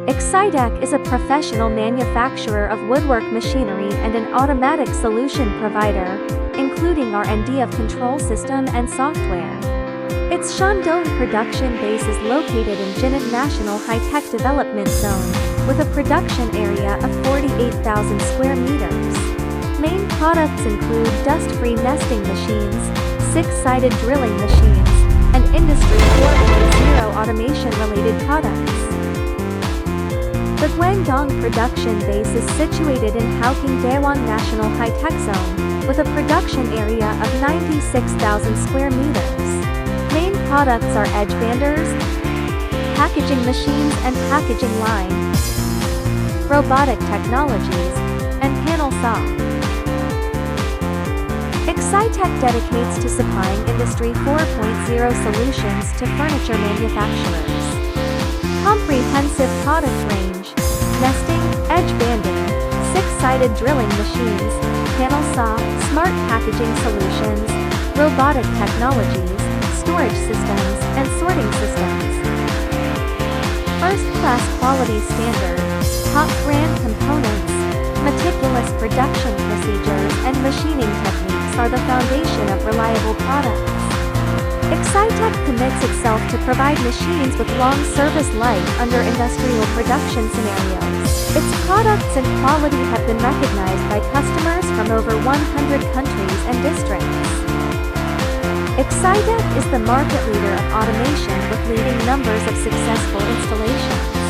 Excitech is a professional manufacturer of woodwork machinery and an automatic solution provider, including R&D of control system and software. Its Shandong production base is located in Jinan National High-Tech Development Zone, with a production area of 48,000 square meters. Main products include dust-free nesting machines, six-sided drilling machines, and Industry 4.0 automation-related products. The Guangdong production base is situated in Haoqing Dawang National High-Tech Zone, with a production area of 96,000 square meters. Main products are edge banders, packaging machines and packaging line, robotic technologies, and panel saw. Excitech dedicates to supplying Industry 4.0 solutions to furniture manufacturers. Comprehensive product range: nesting, edge banding, six-sided drilling machines, panel saw, smart packaging solutions, robotic technologies, storage systems, and sorting systems. First-class quality standard, top brand components, meticulous production procedures, and machining techniques are the foundation of reliable products. Excitech commits itself to provide machines with long service life under industrial production scenarios. Its products and quality have been recognized by customers from over 100 countries and districts. Excitech is the market leader of automation with leading numbers of successful installations.